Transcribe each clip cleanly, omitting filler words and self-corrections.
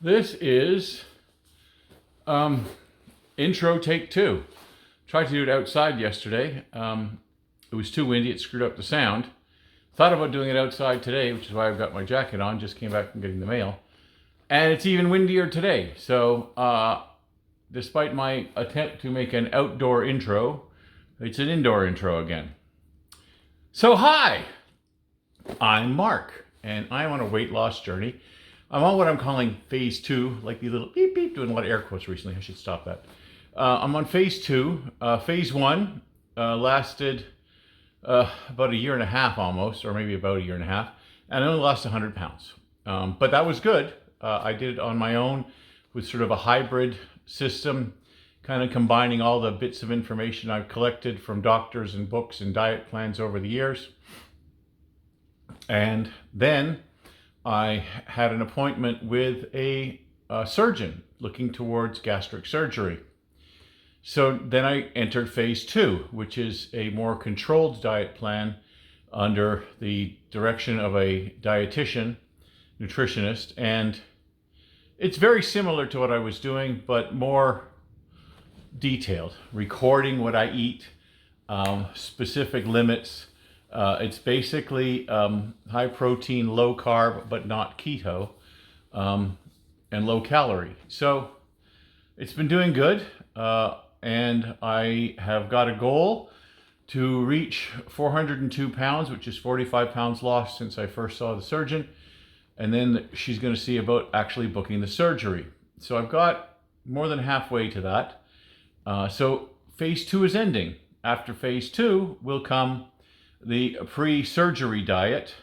This is intro take 2. Tried to do it outside yesterday. It was too windy, it screwed up the sound. Thought about doing it outside today, which is why I've got my jacket on, just came back from getting the mail. And it's even windier today. So despite my attempt to make an outdoor intro, it's an indoor intro again. So hi, I'm Mark, and I'm on a weight loss journey. I'm on what I'm calling phase 2, like the little beep beep, doing a lot of air quotes recently. I should stop that. I'm on phase 2. Phase 1 lasted about a year and a half almost, or maybe about a year and a half, and I only lost 100 pounds. But that was good. I did it on my own with sort of a hybrid system, kind of combining all the bits of information I've collected from doctors and books and diet plans over the years. And then I had an appointment with a surgeon looking towards gastric surgery. So then I entered phase 2, which is a more controlled diet plan under the direction of a dietitian, nutritionist, and it's very similar to what I was doing, but more detailed, recording what I eat, specific limits. It's basically high protein, low carb, but not keto, and low calorie. So it's been doing good, and I have got a goal to reach 402 pounds, which is 45 pounds lost since I first saw the surgeon. And then she's going to see about actually booking the surgery. So I've got more than halfway to that. So phase 2 is ending. After phase 2 will come the pre-surgery diet,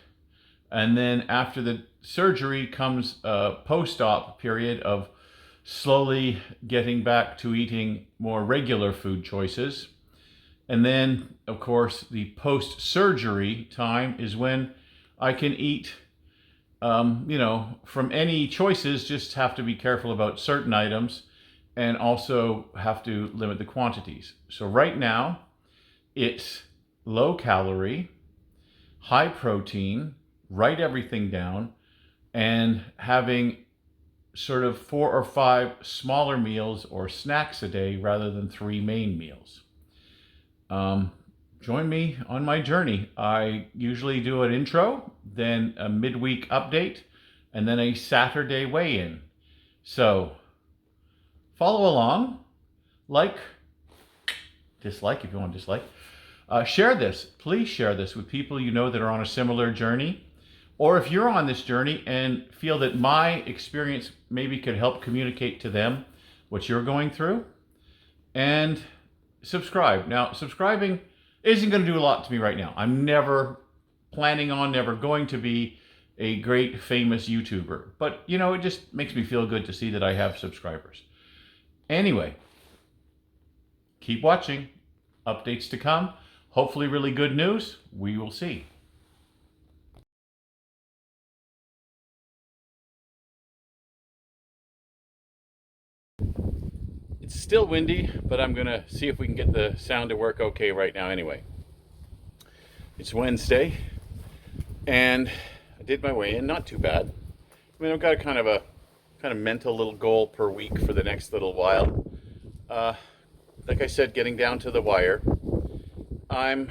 and then after the surgery comes a post-op period of slowly getting back to eating more regular food choices. And then, of course, the post-surgery time is when I can eat, from any choices, just have to be careful about certain items and also have to limit the quantities. So right now, it's low calorie, high protein, write everything down, and having sort of 4 or 5 smaller meals or snacks a day rather than 3 main meals. Join me on my journey. I usually do an intro, then a midweek update, and then a Saturday weigh-in. So follow along, like, dislike if you want to dislike. Share this. Please share this with people you know that are on a similar journey. Or if you're on this journey and feel that my experience maybe could help communicate to them what you're going through. And subscribe. Now, subscribing isn't going to do a lot to me right now. I'm never going to be a great famous YouTuber. But, it just makes me feel good to see that I have subscribers. Anyway, keep watching. Updates to come. Hopefully really good news. We will see. It's still windy, but I'm going to see if we can get the sound to work okay right now anyway. It's Wednesday, and I did my weigh-in, not too bad. I mean, I've got a kind of mental little goal per week for the next little while. Like I said, getting down to the wire. I'm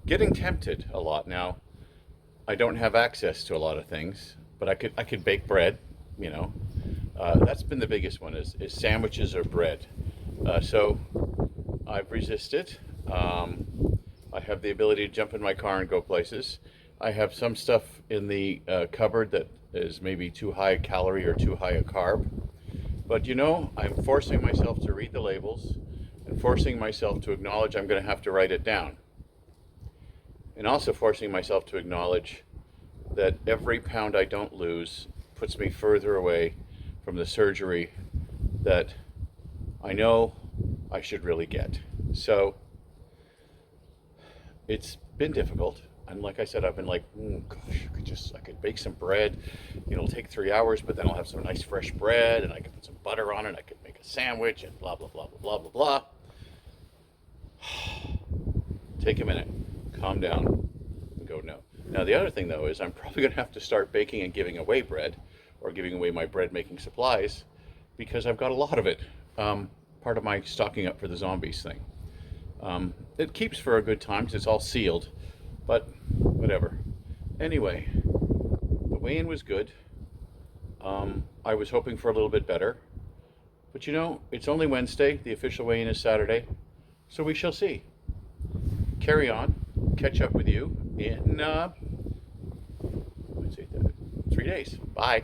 getting tempted a lot now. I don't have access to a lot of things, but I could bake bread, That's been the biggest one is sandwiches or bread. So I've resisted. I have the ability to jump in my car and go places. I have some stuff in the cupboard that is maybe too high a calorie or too high a carb. But I'm forcing myself to read the labels and forcing myself to acknowledge I'm going to have to write it down. And also forcing myself to acknowledge that every pound I don't lose puts me further away from the surgery that I know I should really get. So it's been difficult. And like I said, I've been like, gosh, I could bake some bread. It'll take 3 hours, but then I'll have some nice fresh bread and I can put some butter on it. I could make a sandwich and blah, blah, blah, blah, blah, blah, blah. Take a minute, calm down, and go no. Now the other thing though is I'm probably going to have to start baking and giving away bread, or giving away my bread making supplies because I've got a lot of it. Part of my stocking up for the zombies thing. It keeps for a good time because it's all sealed, but whatever. Anyway, the weigh-in was good. I was hoping for a little bit better, but you know, it's only Wednesday. The official weigh-in is Saturday, so we shall see. Carry on. Catch up with you in 3 days. Bye.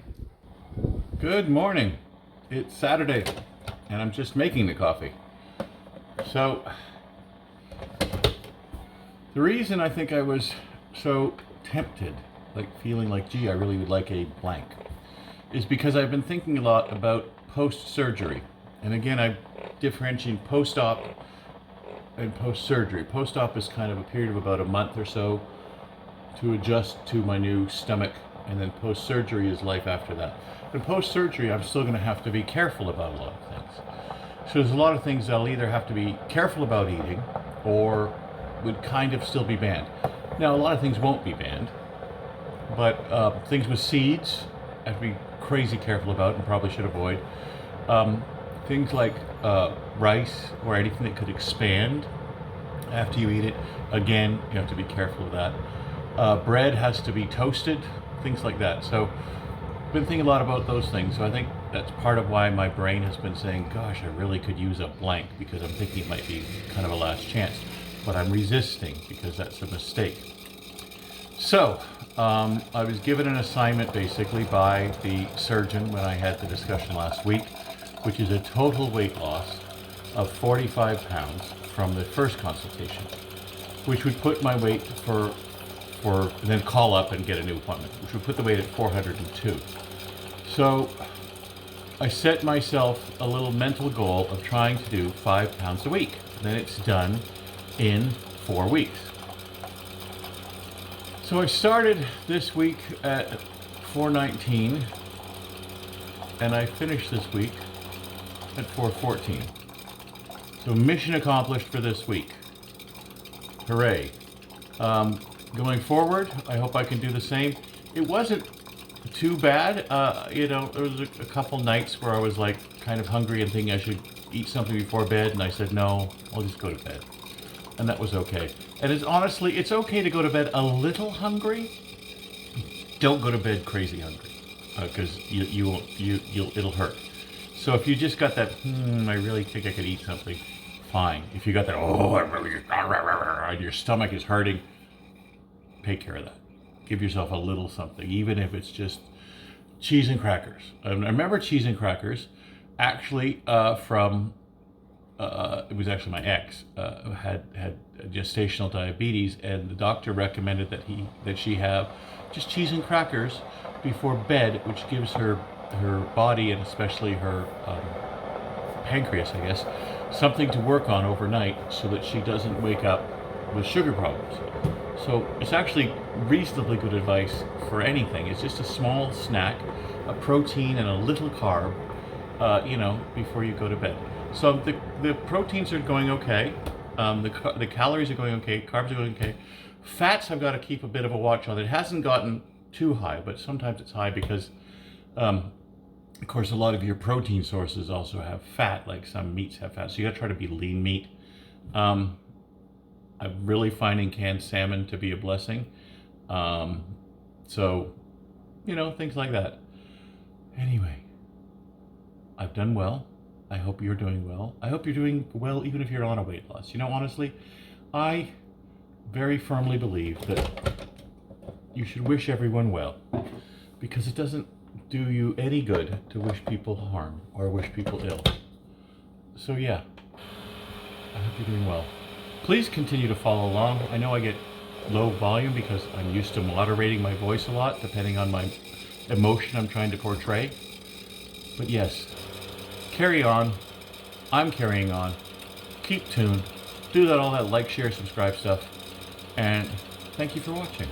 Good morning. It's Saturday, and I'm just making the coffee. So, the reason I think I was so tempted, like feeling like, gee, I really would like a blank, is because I've been thinking a lot about post-surgery. And again, I differentiate post-op and post-surgery. Post-op is kind of a period of about a month or so to adjust to my new stomach, and then post-surgery is life after that. But post-surgery, I'm still going to have to be careful about a lot of things. So there's a lot of things I'll either have to be careful about eating or would kind of still be banned. Now, a lot of things won't be banned, but things with seeds I have to be crazy careful about and probably should avoid. Things like rice or anything that could expand after you eat it, again, you have to be careful of that. Bread has to be toasted, things like that. So I've been thinking a lot about those things. So I think that's part of why my brain has been saying, gosh, I really could use a blank, because I'm thinking it might be kind of a last chance. But I'm resisting because that's a mistake. So I was given an assignment basically by the surgeon when I had the discussion last week, which is a total weight loss of 45 pounds from the first consultation, which would put my weight and then call up and get a new appointment, which would put the weight at 402. So I set myself a little mental goal of trying to do 5 pounds a week. Then it's done in 4 weeks. So I started this week at 419, and I finished this week at 414. So mission accomplished for this week. Hooray. Going forward, I hope I can do the same. It wasn't too bad. There was a couple nights where I was like kind of hungry and thinking I should eat something before bed, and I said, no, I'll just go to bed. And that was okay. And it's okay to go to bed a little hungry. Don't go to bed crazy hungry, because it'll hurt. So if you just got that, I really think I could eat something, fine. If you got that, and your stomach is hurting, take care of that. Give yourself a little something, even if it's just cheese and crackers. I remember cheese and crackers, actually from. It was actually my ex had gestational diabetes, and the doctor recommended that she have just cheese and crackers before bed, which gives her body, and especially her pancreas, I guess, something to work on overnight so that she doesn't wake up with sugar problems. So it's actually reasonably good advice for anything. It's just a small snack, a protein and a little carb, before you go to bed. So the proteins are going okay, the calories are going okay, carbs are going okay. Fats I've got to keep a bit of a watch on. It hasn't gotten too high, but sometimes it's high because, of course, a lot of your protein sources also have fat, like some meats have fat. So you got to try to be lean meat. I'm really finding canned salmon to be a blessing. So, things like that. Anyway, I've done well. I hope you're doing well. I hope you're doing well even if you're on a weight loss. Honestly, I very firmly believe that you should wish everyone well, because it doesn't do you any good to wish people harm or wish people ill. So yeah, I hope you're doing well. Please continue to follow along. I know I get low volume because I'm used to moderating my voice a lot depending on my emotion I'm trying to portray. But yes, carry on. I'm carrying on. Keep tuned. Do all that like, share, subscribe stuff. And thank you for watching.